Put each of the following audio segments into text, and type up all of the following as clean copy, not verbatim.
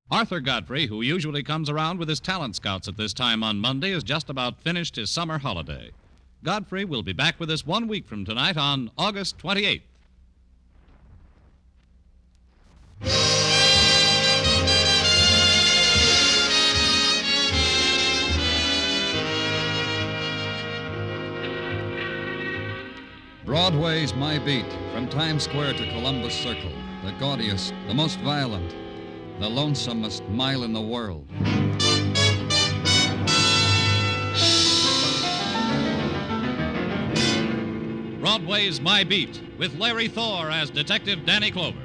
Arthur Godfrey, who usually comes around with his talent scouts at this time on Monday, has just about finished his summer holiday. Godfrey will be back with us 1 week from tonight on August 28th. Broadway's My Beat, from Times Square to Columbus Circle, the gaudiest, the most violent, the lonesomest mile in the world. Broadway's My Beat, with Larry Thor as Detective Danny Clover.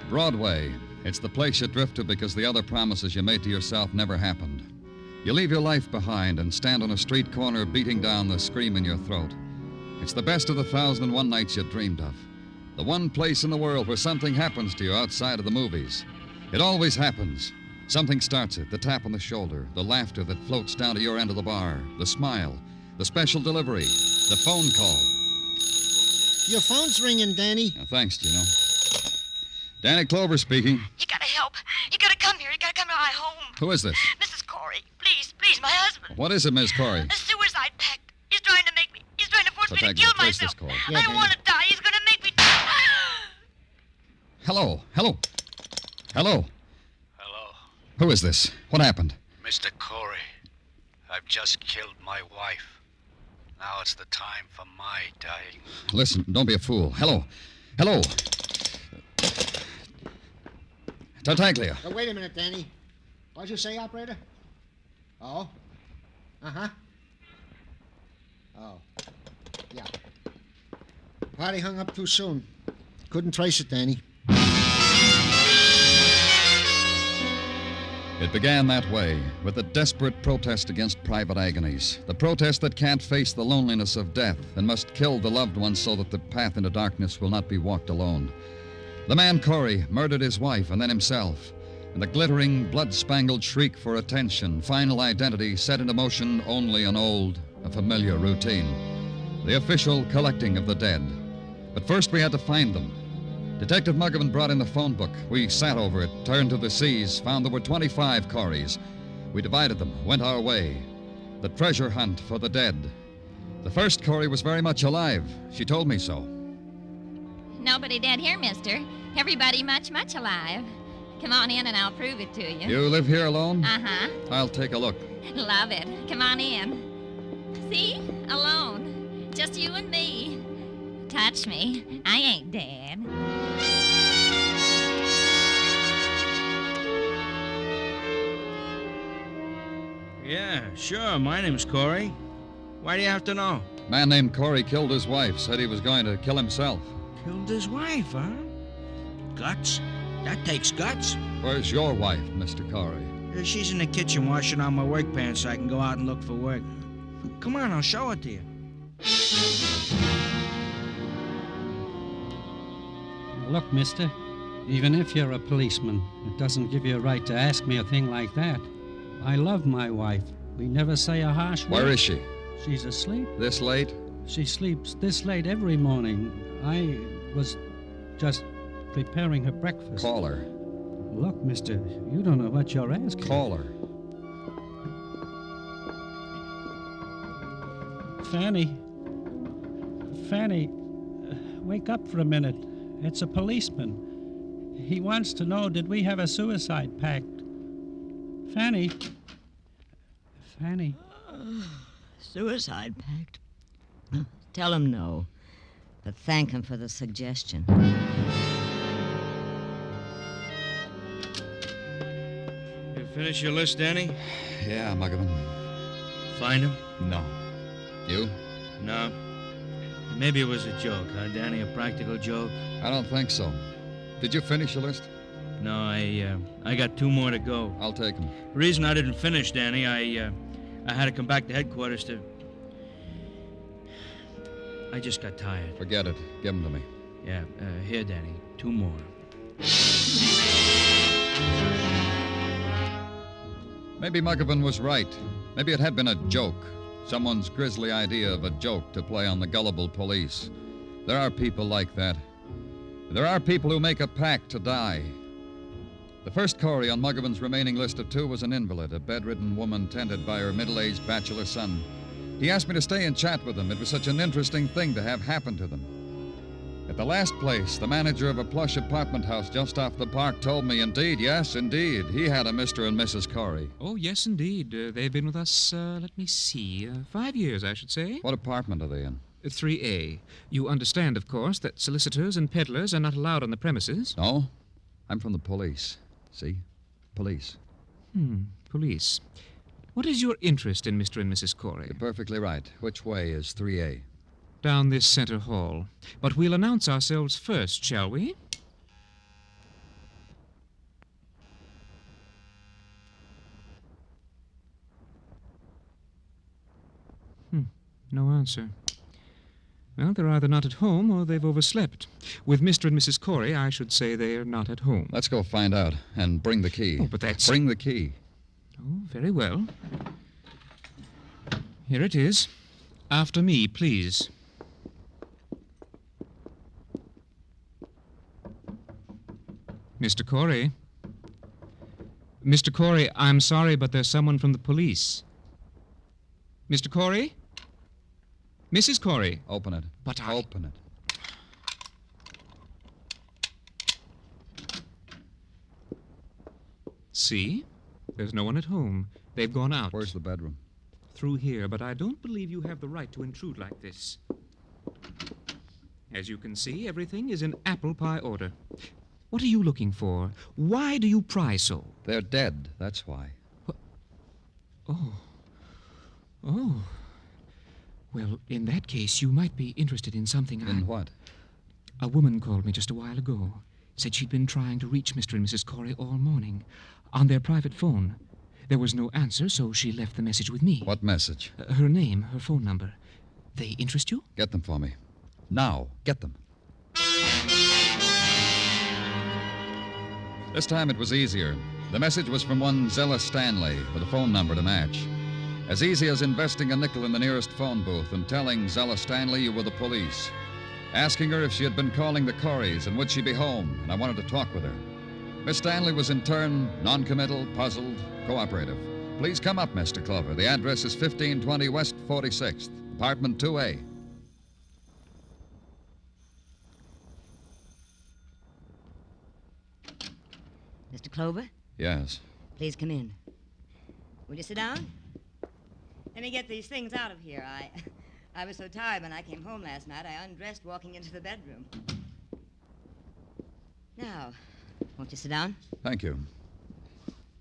Broadway. It's the place you drift to because the other promises you made to yourself never happened. You leave your life behind and stand on a street corner beating down the scream in your throat. It's the best of the 1,001 nights you dreamed of. The one place in the world where something happens to you outside of the movies. It always happens. Something starts it, the tap on the shoulder, the laughter that floats down to your end of the bar, the smile, the special delivery, the phone call. Your phone's ringing, Danny. Thanks, Gino. Danny Clover speaking. You gotta help. You gotta come here. You gotta come to my home. Who is this? Mrs. Corey. Please, my husband. What is it, Miss Corey? A suicide pact. He's trying to force me to kill myself. I don't want to die. He's gonna make me die. Hello. Hello. Who is this? What happened? Mr. Corey, I've just killed my wife. Now it's the time for my dying. Listen, don't be a fool. Hello. Tartaglia. Oh, wait a minute, Danny. What'd you say, operator? Oh? Uh-huh. Oh. Yeah. Party hung up too soon. Couldn't trace it, Danny. It began that way, with a desperate protest against private agonies. The protest that can't face the loneliness of death and must kill the loved ones so that the path into darkness will not be walked alone. The man Corey murdered his wife and then himself. And the glittering, blood-spangled shriek for attention, final identity, set into motion only an old, a familiar routine. The official collecting of the dead. But first we had to find them. Detective Muggavan brought in the phone book. We sat over it, turned to the seas, found there were 25 Coreys. We divided them, went our way. The treasure hunt for the dead. The first Corey was very much alive. She told me so. Nobody dead here, mister. Everybody much, much alive. Come on in and I'll prove it to you. You live here alone? Uh-huh. I'll take a look. Love it. Come on in. See? Alone. Just you and me. Touch me. I ain't dead. Yeah, sure. My name's Corey. Why do you have to know? A man named Corey killed his wife, said he was going to kill himself. Killed his wife, huh? Guts? That takes guts. Where's your wife, Mr. Corey? She's in the kitchen washing out my work pants so I can go out and look for work. Come on, I'll show it to you. Look, mister, even if you're a policeman, it doesn't give you a right to ask me a thing like that. I love my wife. We never say a harsh word. Where is she? She's asleep. This late? She sleeps this late every morning. I was just preparing her breakfast. Call her. Look, mister, you don't know what you're asking. Call her. Fanny, wake up for a minute. It's a policeman. He wants to know, did we have a suicide pact? Fanny. Suicide pact? Tell him no, but thank him for the suggestion. You finish your list, Danny? Yeah, Muggavan. Find him? No. You? No. Maybe it was a joke, huh, Danny? A practical joke? I don't think so. Did you finish your list? No, I got 2 more to go. I'll take them. The reason I didn't finish, Danny, I had to come back to headquarters to... I just got tired. Forget it. Give them to me. Yeah, here, Danny. 2 more. Maybe Muggavan was right. Maybe it had been a joke. Someone's grisly idea of a joke to play on the gullible police. There are people like that. There are people who make a pact to die. The first Corey on Muggavan's remaining list of 2 was an invalid, a bedridden woman tended by her middle-aged bachelor son. He asked me to stay and chat with them. It was such an interesting thing to have happen to them. At the last place, the manager of a plush apartment house just off the park told me, indeed, yes, indeed, he had a Mr. and Mrs. Corey. Oh, yes, indeed. They've been with us, let me see, 5 years, I should say. What apartment are they in? 3A. You understand, of course, that solicitors and peddlers are not allowed on the premises. No, I'm from the police. See? Police. Police. What is your interest in Mr. and Mrs. Corey? You're perfectly right. Which way is 3A? Down this center hall. But we'll announce ourselves first, shall we? No answer. Well, they're either not at home or they've overslept. With Mr. and Mrs. Corey, I should say they're not at home. Let's go find out and bring the key. Oh, but that's... Bring the key. Oh, very well. Here it is. After me, please. Mr. Corey. Mr. Corey, I'm sorry, but there's someone from the police. Mr. Corey? Mrs. Corey? Open it. But Open it. See? There's no one at home. They've gone out. Where's the bedroom? Through here, but I don't believe you have the right to intrude like this. As you can see, everything is in apple pie order. What are you looking for? Why do you pry so? They're dead, that's why. Oh. Well, in that case, you might be interested in something In what? A woman called me just a while ago. Said she'd been trying to reach Mr. and Mrs. Corey all morning. On their private phone. There was no answer, so she left the message with me. What message? Her name, her phone number. They interest you? Get them for me. Now, get them. This time it was easier. The message was from one Zella Stanley with a phone number to match. As easy as investing a nickel in the nearest phone booth and telling Zella Stanley you were the police. Asking her if she had been calling the Coreys and would she be home, and I wanted to talk with her. Miss Stanley was in turn noncommittal, puzzled, cooperative. Please come up, Mr. Clover. The address is 1520 West 46th, apartment 2A. Mr. Clover, Yes. please come in. Will you sit down? Let me get these things out of here. I was so tired when I came home last night, I undressed walking into the bedroom. Now, won't you sit down? Thank you.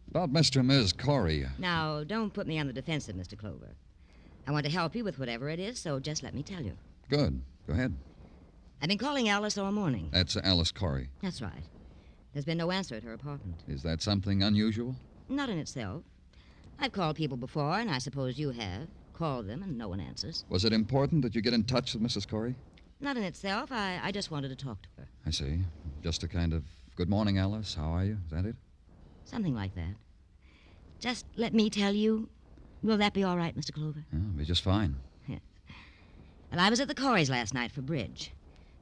About Mr. and Ms. Corey. Now, don't put me on the defensive, Mr. Clover. I want to help you with whatever it is, so just let me tell you. Good. Go ahead. I've been calling Alice all morning. That's Alice Corey. That's right. There's been no answer at her apartment. Is that something unusual? Not in itself. I've called people before, and I suppose you have. Called them, and no one answers. Was it important that you get in touch with Mrs. Corey? Not in itself. I just wanted to talk to her. I see. Just a kind of, good morning, Alice. How are you? Is that it? Something like that. Just let me tell you. Will that be all right, Mr. Clover? Yeah, it'll be just fine. Yes. Well, I was at the Coreys last night for bridge.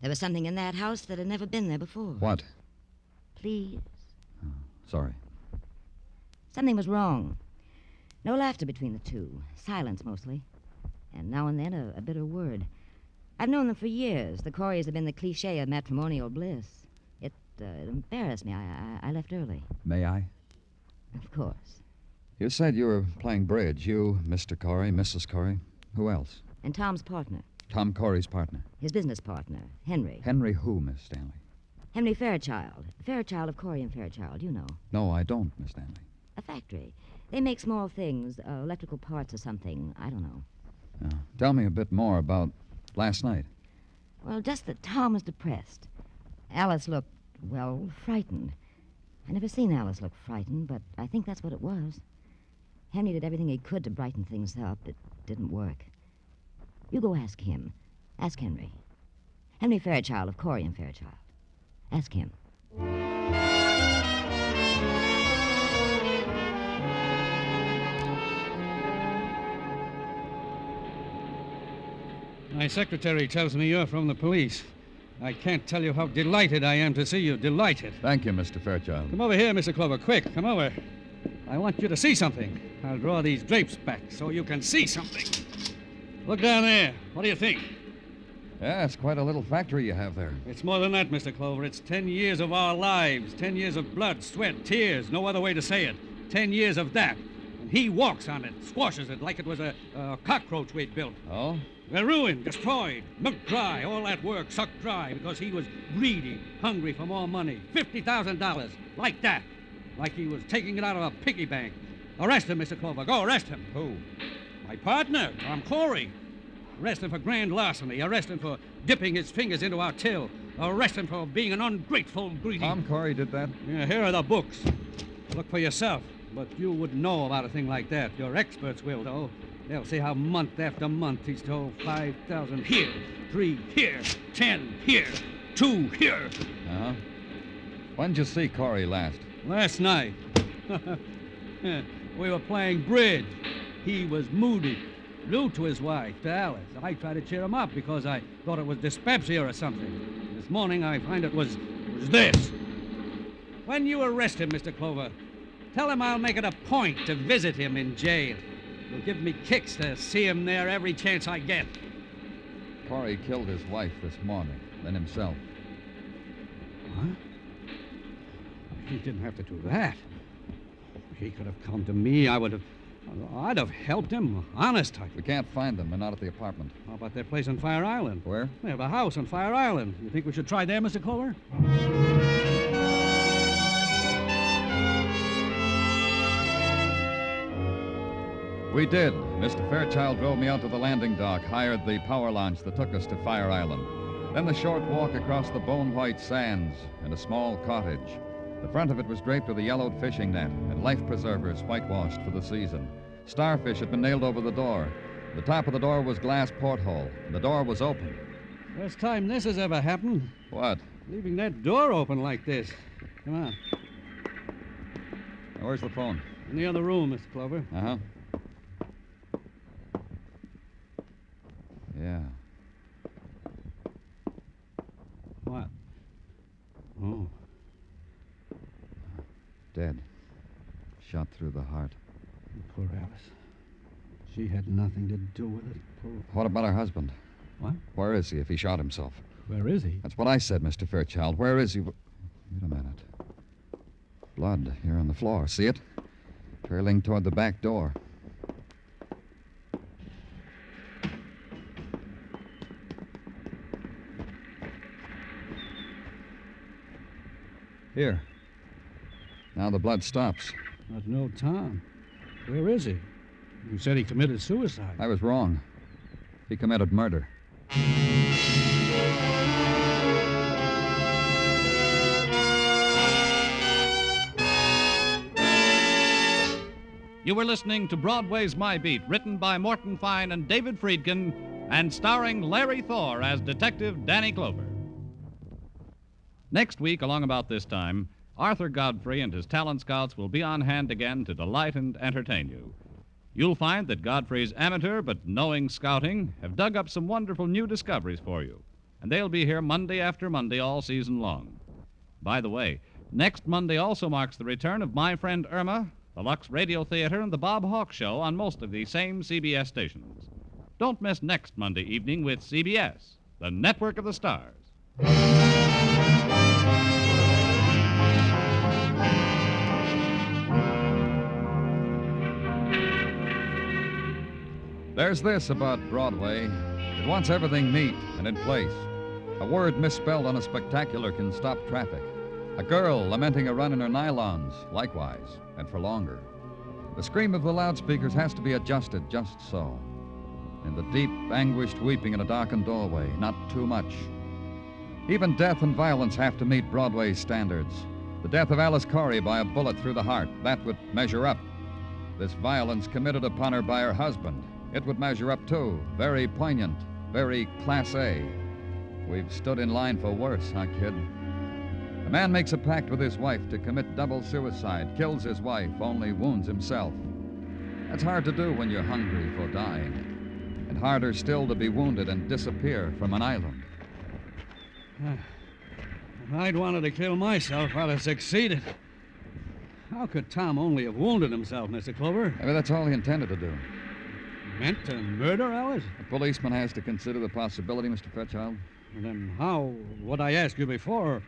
There was something in that house that had never been there before. What? Please. Oh, sorry. Something was wrong. No laughter between the two. Silence, mostly. And now and then a bitter word. I've known them for years. The Coreys have been the cliché of matrimonial bliss. It embarrassed me. I left early. May I? Of course. You said you were playing bridge. You, Mr. Corey, Mrs. Corey. Who else? And Tom's partner. Tom Corey's partner. His business partner, Henry. Henry who, Miss Stanley? Henry Fairchild. Fairchild of Corey and Fairchild, you know. No, I don't, Miss Stanley. A factory. They make small things, electrical parts or something. I don't know. Tell me a bit more about last night. Well, just that Tom was depressed. Alice looked, well, frightened. I never seen Alice look frightened, but I think that's what it was. Henry did everything he could to brighten things up. It didn't work. You go ask him. Ask Henry. Henry Fairchild of Corey and Fairchild. Ask him. My secretary tells me you're from the police. I can't tell you how delighted I am to see you. Delighted. Thank you, Mr. Fairchild. Come over here, Mr. Clover. Quick, come over. I want you to see something. I'll draw these drapes back so you can see something. Look down there. What do you think? Yeah, it's quite a little factory you have there. It's more than that, Mr. Clover. It's 10 years of our lives. 10 years of blood, sweat, tears. No other way to say it. 10 years of that. And he walks on it, squashes it like it was a cockroach we'd built. Oh? We're ruined, destroyed, milked dry. All that work sucked dry because he was greedy, hungry for more money. $50,000. Like that. Like he was taking it out of a piggy bank. Arrest him, Mr. Clover. Go arrest him. Who? My partner, Tom Corey. Arrest him for grand larceny. Arrest him for dipping his fingers into our till. Arrest him for being an ungrateful, greedy... Tom Corey did that? Yeah, here are the books. Look for yourself. But you wouldn't know about a thing like that. Your experts will, though. They'll see how month after month he stole 5,000 here, 3 here, 10 here, 2 here. Uh-huh. When'd you see Corey last? Last night. We were playing bridge. He was moody. Lou to his wife, to Alice. I tried to cheer him up because I thought it was dyspepsia or something. This morning I find it was this. When you arrest him, Mr. Clover, tell him I'll make it a point to visit him in jail. It'll give me kicks to see him there every chance I get. Corey killed his wife this morning, then himself. What? He didn't have to do that. He could have come to me. I'd have helped him. Honest, We can't find them. They're not at the apartment. How about their place on Fire Island? Where? They have a house on Fire Island. You think we should try there, Mr. Clover? We did. Mr. Fairchild drove me out to the landing dock, hired the power launch that took us to Fire Island. Then the short walk across the bone-white sands and a small cottage. The front of it was draped with a yellowed fishing net and life preservers whitewashed for the season. Starfish had been nailed over the door. The top of the door was glass porthole, and the door was open. First time this has ever happened. What? Leaving that door open like this. Come on. Now, where's the phone? In the other room, Mr. Clover. Uh-huh. Yeah. What? Oh. Dead. Shot through the heart. Poor Alice. She had nothing to do with it. Poor... What about her husband? What? Where is he if he shot himself? Where is he? That's what I said, Mr. Fairchild. Where is he? Wait a minute. Blood here on the floor. See it? Trailing toward the back door. Here. Now the blood stops. But no Tom. Where is he? You said he committed suicide. I was wrong. He committed murder. You were listening to Broadway's My Beat, written by Morton Fine and David Friedkin, and starring Larry Thor as Detective Danny Clover. Next week, along about this time, Arthur Godfrey and his talent scouts will be on hand again to delight and entertain you. You'll find that Godfrey's amateur but knowing scouting have dug up some wonderful new discoveries for you, and they'll be here Monday after Monday all season long. By the way, next Monday also marks the return of My Friend Irma, the Lux Radio Theater, and the Bob Hawk Show on most of the same CBS stations. Don't miss next Monday evening with CBS, the network of the stars. There's this about Broadway. It wants everything neat and in place. A word misspelled on a spectacular can stop traffic. A girl lamenting a run in her nylons, likewise, and for longer. The scream of the loudspeakers has to be adjusted just so. And the deep, anguished weeping in a darkened doorway, not too much. Even death and violence have to meet Broadway's standards. The death of Alice Corey by a bullet through the heart, that would measure up. This violence committed upon her by her husband, it would measure up too. Very poignant, very Class A. We've stood in line for worse, huh, kid? A man makes a pact with his wife to commit double suicide, kills his wife, only wounds himself. That's hard to do when you're hungry for dying. And and harder still to be wounded and disappear from an island. If I'd wanted to kill myself, I'd have succeeded. How could Tom only have wounded himself, Mr. Clover? Maybe that's all he intended to do. Meant to murder Alice? A policeman has to consider the possibility, Mr. Fairchild. Then how, what I asked you before,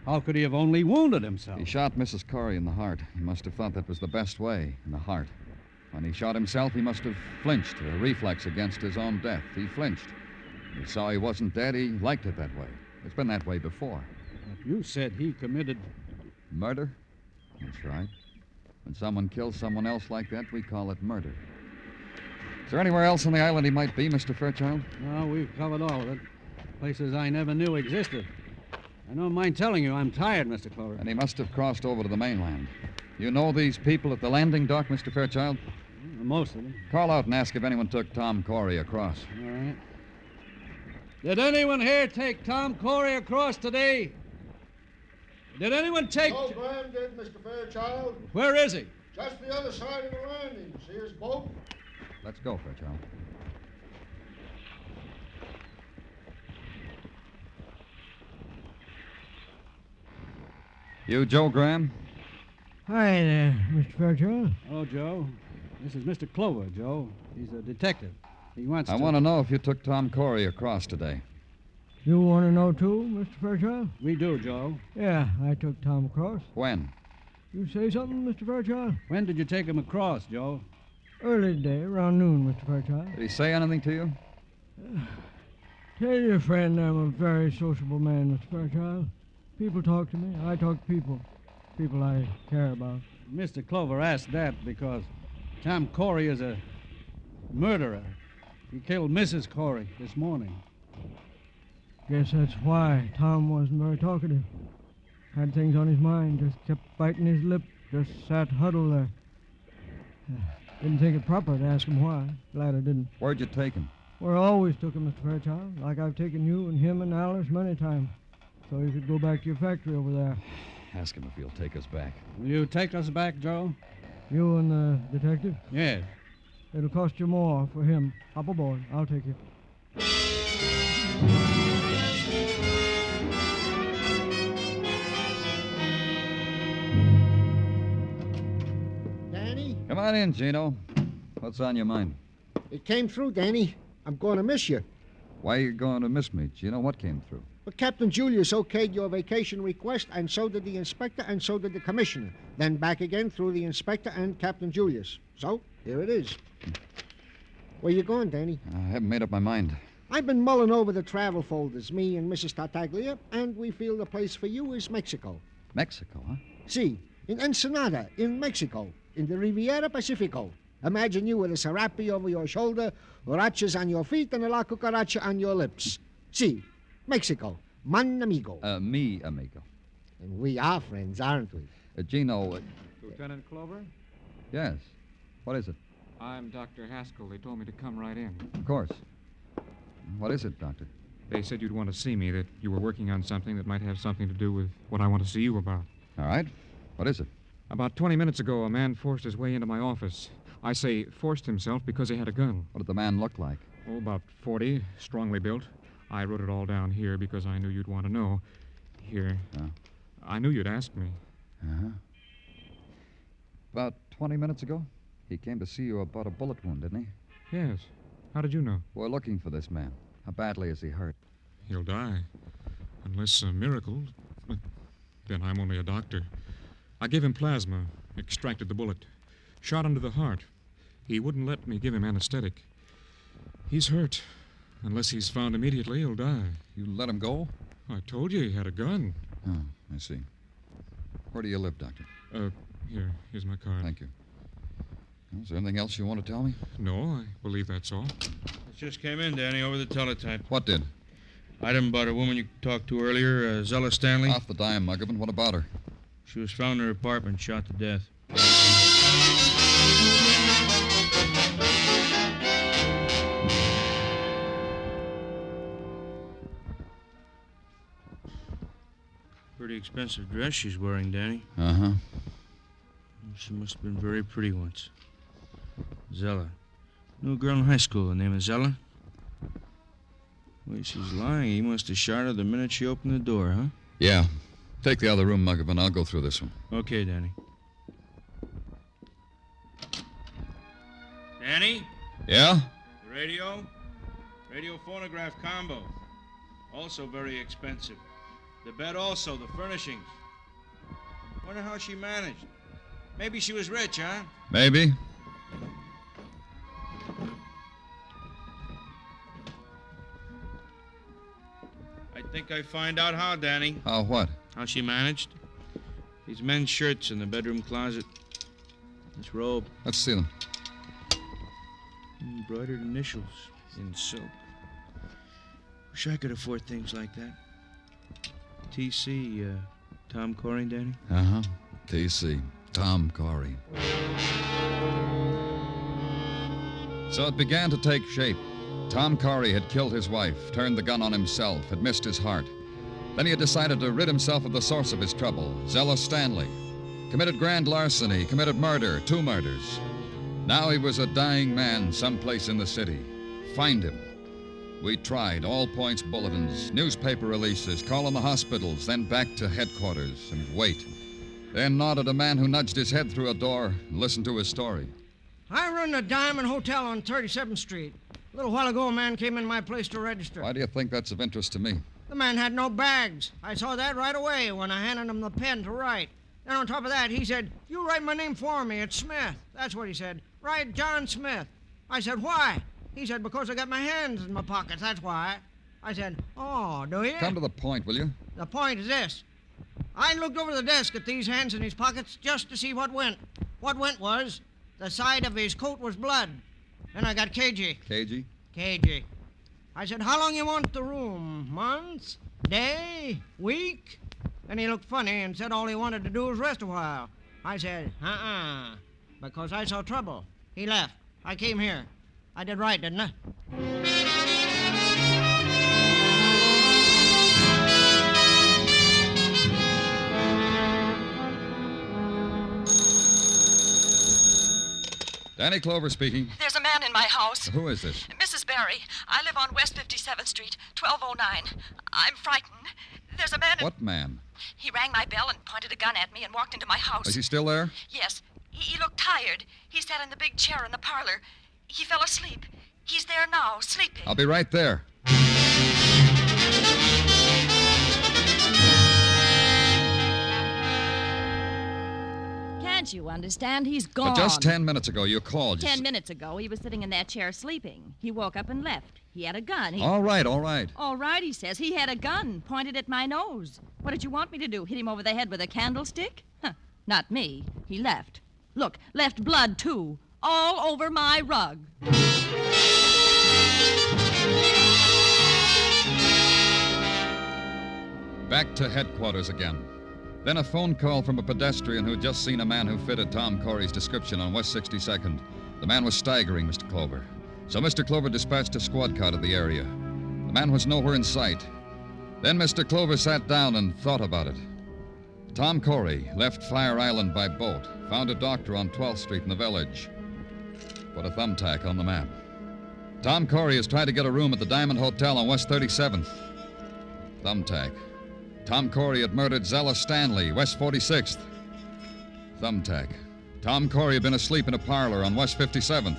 how could he have only wounded himself? He shot Mrs. Corey in the heart. He must have thought that was the best way, in the heart. When he shot himself, he must have flinched, a reflex against his own death. He flinched. He saw he wasn't dead. He liked it that way. It's been that way before. But you said he committed... Murder? That's right. When someone kills someone else like that, we call it murder. Is there anywhere else on the island he might be, Mr. Fairchild? No, we've covered all of it. Places I never knew existed. I don't mind telling you, I'm tired, Mr. Clover. And he must have crossed over to the mainland. You know these people at the landing dock, Mr. Fairchild? Most of them. Call out and ask if anyone took Tom Corey across. All right. Did anyone here take Tom Corey across today? Did anyone take... No, Graham did, Mr. Fairchild. Where is he? Just the other side of the landing. See his boat? Let's go, Fairchild. You Joe Graham? Hi there, Mr. Fairchild. Hello, Joe. This is Mr. Clover, Joe. He's a detective. He wants I want to know if you took Tom Corey across today. You want to know, too, Mr. Fairchild? We do, Joe. Yeah, I took Tom across. When? You say something, Mr. Fairchild? When did you take him across, Joe? Early today, around noon, Mr. Fairchild. Did he say anything to you? Tell your friend I'm a very sociable man, Mr. Fairchild. People talk to me. I talk to people. People I care about. Mr. Clover asked that because Tom Corey is a murderer. He killed Mrs. Corey this morning. Guess that's why Tom wasn't very talkative. Had things on his mind, just kept biting his lip, just sat huddled there. Didn't think it proper to ask him why. Glad I didn't. Where'd you take him? Well, I always took him, Mr. Fairchild, like I've taken you and him and Alice many times. So you could go back to your factory over there. Ask him if he'll take us back. Will you take us back, Joe? You and the detective? Yes. It'll cost you more for him. Hop aboard. I'll take you. Danny? Come on in, Gino. What's on your mind? It came through, Danny. I'm going to miss you. Why are you going to miss me, Gino? What came through? But Captain Julius okayed your vacation request, and so did the inspector, and so did the commissioner. Then back again through the inspector and Captain Julius. So, here it is. Where you going, Danny? I haven't made up my mind. I've been mulling over the travel folders, me and Mrs. Tartaglia, and we feel the place for you is Mexico. Mexico, huh? See, in Ensenada, in Mexico, in the Riviera Pacifico. Imagine you with a serape over your shoulder, huaraches on your feet, and a la cucaracha on your lips. See, Mexico, man amigo. Me amigo. And we are friends, aren't we? Gino, Lieutenant Clover? yes. What is it? I'm Dr. Haskell. They told me to come right in. Of course. What is it, Doctor? They said you'd want to see me, that you were working on something that might have something to do with what I want to see you about. All right. What is it? About 20 minutes ago, a man forced his way into my office. I say forced himself because he had a gun. What did the man look like? Oh, about 40, strongly built. I wrote it all down here because I knew you'd want to know. Here. Oh. I knew you'd ask me. Uh-huh. About 20 minutes ago, he came to see you about a bullet wound, didn't he? Yes. How did you know? We're looking for this man. How badly is he hurt? He'll die. Unless a miracle. But then I'm only a doctor. I gave him plasma, extracted the bullet. Shot under the heart. He wouldn't let me give him anesthetic. He's hurt. Unless he's found immediately, he'll die. You let him go? I told you he had a gun. Oh, I see. Where do you live, Doctor? Here's my card. Thank you. Well, is there anything else you want to tell me? No, I believe that's all. It just came in, Danny, over the teletype. What did? Item about a woman you talked to earlier, Zella Stanley. Off the dime, Muggavan. What about her? She was found in her apartment, shot to death. Pretty expensive dress she's wearing, Danny. Uh-huh. She must have been very pretty once. Zella. Knew a girl in high school, the name of Zella. The way she's lying, he must have shot her the minute she opened the door, huh? Yeah. Take the other room, Muggavan. I'll go through this one. Okay, Danny. Danny? Yeah? The radio? Radio phonograph combo. Also very expensive. The bed also, the furnishings. Wonder how she managed. Maybe she was rich, huh? Maybe. I think I find out how, Danny. How what? How she managed. These men's shirts in the bedroom closet. This robe. Let's see them. Embroidered initials in silk. Wish I could afford things like that. T.C., Tom Corey, Danny? Uh-huh. T.C. Tom Corey. So it began to take shape. Tom Corey had killed his wife, turned the gun on himself, had missed his heart. Then he had decided to rid himself of the source of his trouble, Zella Stanley. Committed grand larceny, committed murder, 2 murders. Now he was a dying man someplace in the city. Find him. We tried all points bulletins, newspaper releases, call on the hospitals, then back to headquarters and wait. Then nodded a man who nudged his head through a door and listened to his story. I run the Diamond Hotel on 37th Street. A little while ago, a man came in my place to register. Why do you think that's of interest to me? The man had no bags. I saw that right away when I handed him the pen to write. Then on top of that, he said, "You write my name for me. It's Smith." That's what he said. "Write John Smith." I said, "Why?" He said, "Because I got my hands in my pockets, that's why." I said, "Oh, do you?" Come to the point, will you? The point is this. I looked over the desk at these hands in his pockets just to see what went. What went was the side of his coat was blood. Then I got cagey. Cagey? Cagey. I said, "How long you want the room? Months? Day? Week?" Then he looked funny and said all he wanted to do was rest a while. I said, because I saw trouble. He left. I came here. I did right, didn't I? Danny Clover speaking. There's a man in my house. Who is this? Mrs. Barry. I live on West 57th Street, 1209. I'm frightened. There's a man... What man? He rang my bell and pointed a gun at me and walked into my house. Is he still there? Yes. He looked tired. He sat in the big chair in the parlor. He fell asleep. He's there now, sleeping. I'll be right there. Can't you understand? He's gone. But just 10 minutes ago, you called. 10 minutes ago, he was sitting in that chair sleeping. He woke up and left. He had a gun. All right, all right. All right, he says. He had a gun pointed at my nose. What did you want me to do? Hit him over the head with a candlestick? Huh, not me. He left. Look, left blood, too. All over my rug. Back to headquarters again. Then a phone call from a pedestrian who had just seen a man who fitted Tom Corey's description on West 62nd. The man was staggering, Mr. Clover. So Mr. Clover dispatched a squad car to the area. The man was nowhere in sight. Then Mr. Clover sat down and thought about it. Tom Corey left Fire Island by boat, found a doctor on 12th Street in the village. Put a thumbtack on the map. Tom Corey has tried to get a room at the Diamond Hotel on West 37th. Thumbtack. Tom Corey had murdered Zella Stanley, West 46th. Thumbtack. Tom Corey had been asleep in a parlor on West 57th.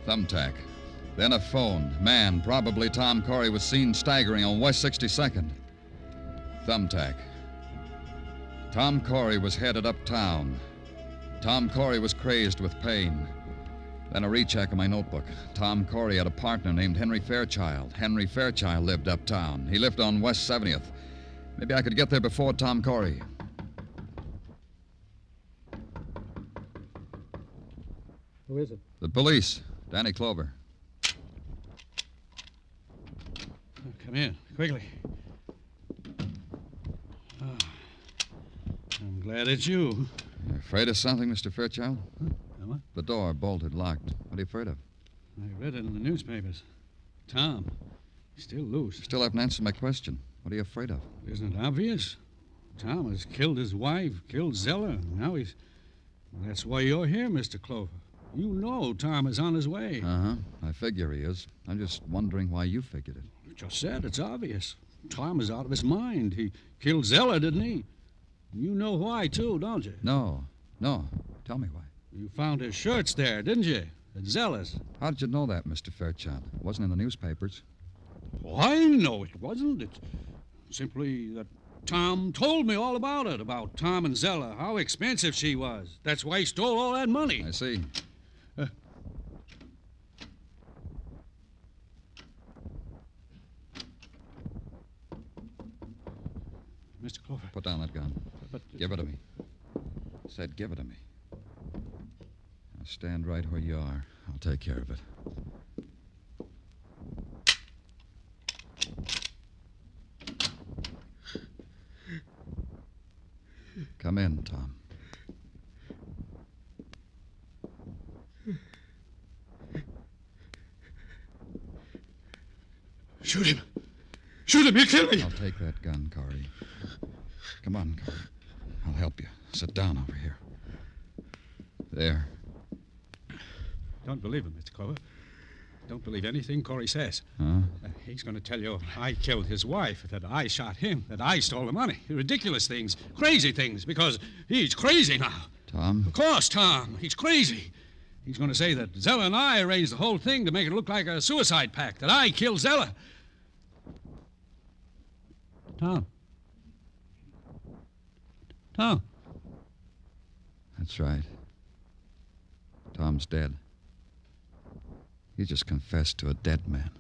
Thumbtack. Then a phone. Man, probably Tom Corey, was seen staggering on West 62nd. Thumbtack. Tom Corey was headed uptown. Tom Corey was crazed with pain. Then a recheck of my notebook. Tom Corey had a partner named Henry Fairchild. Henry Fairchild lived uptown. He lived on West 70th. Maybe I could get there before Tom Corey. Who is it? The police. Danny Clover. Come in, quickly. Oh, I'm glad it's you. You afraid of something, Mr. Fairchild? Huh? What? The door bolted, locked. What are you afraid of? I read it in the newspapers. Tom. He's still loose. You still haven't answered my question. What are you afraid of? Isn't it obvious? Tom has killed his wife, killed Zella. Now he's... Well, that's why you're here, Mr. Clover. You know Tom is on his way. Uh-huh. I figure he is. I'm just wondering why you figured it. You just said it's obvious. Tom is out of his mind. He killed Zeller, didn't he? You know why, too, don't you? No. Tell me why. You found his shirts there, didn't you? At Zeller's. How did you know that, Mr. Fairchild? It wasn't in the newspapers. Oh, I know it wasn't. It's simply that Tom told me all about it, about Tom and Zeller, how expensive she was. That's why he stole all that money. I see. Mr. Clover. Put down that gun. But give it to me. I said give it to me. Now stand right where you are. I'll take care of it. Come in, Tom. Shoot him. Shoot him. He'll kill me. I'll take that gun, Corey. Come on, Corey. I'll help you. Sit down over here. There. Don't believe him, Mr. Clover. Don't believe anything Corey says. Huh? He's going to tell you I killed his wife, that I shot him, that I stole the money. Ridiculous things, crazy things, because he's crazy now. Tom? Of course, Tom. He's crazy. He's going to say that Zeller and I arranged the whole thing to make it look like a suicide pact, that I killed Zeller. Tom. Tom. That's right. Tom's dead. He just confessed to a dead man.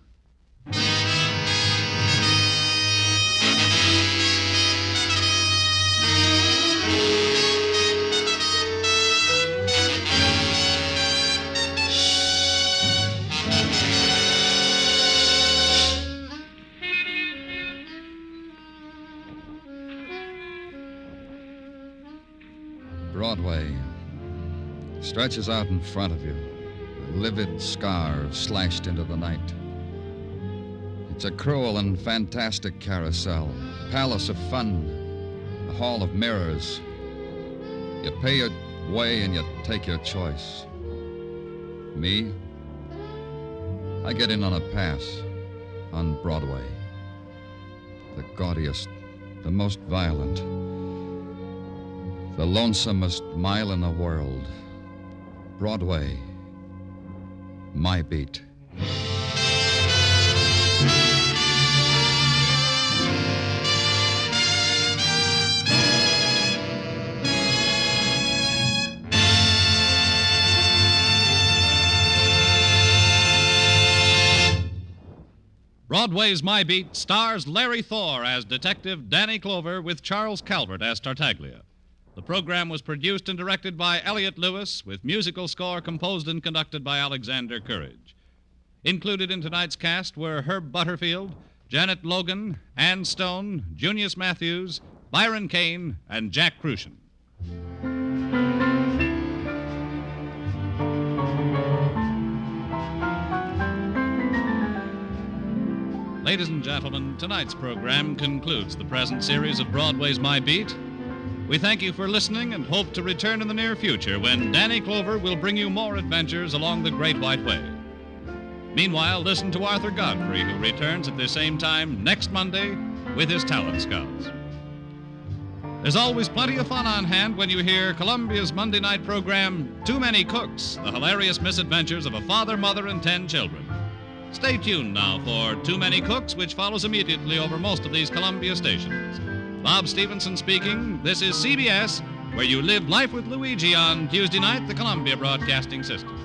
Broadway stretches out in front of you, a livid scar slashed into the night. It's a cruel and fantastic carousel, a palace of fun, a hall of mirrors. You pay your way and you take your choice. Me? I get in on a pass on Broadway. The gaudiest, the most violent, the lonesomest mile in the world. Broadway, my beat. Broadway's My Beat stars Larry Thor as Detective Danny Clover with Charles Calvert as Tartaglia. The program was produced and directed by Elliott Lewis, with musical score composed and conducted by Alexander Courage. Included in tonight's cast were Herb Butterfield, Janet Logan, Ann Stone, Junius Matthews, Byron Kane, and Jack Kruschen. Ladies and gentlemen, tonight's program concludes the present series of Broadway's My Beat. We thank you for listening and hope to return in the near future when Danny Clover will bring you more adventures along the Great White Way. Meanwhile, listen to Arthur Godfrey, who returns at the same time next Monday with his Talent Scouts. There's always plenty of fun on hand when you hear Columbia's Monday night program, Too Many Cooks, the hilarious misadventures of a father, mother, and 10 children. Stay tuned now for Too Many Cooks, which follows immediately over most of these Columbia stations. Bob Stevenson speaking. This is CBS, where you live life with Luigi on Tuesday night, the Columbia Broadcasting System.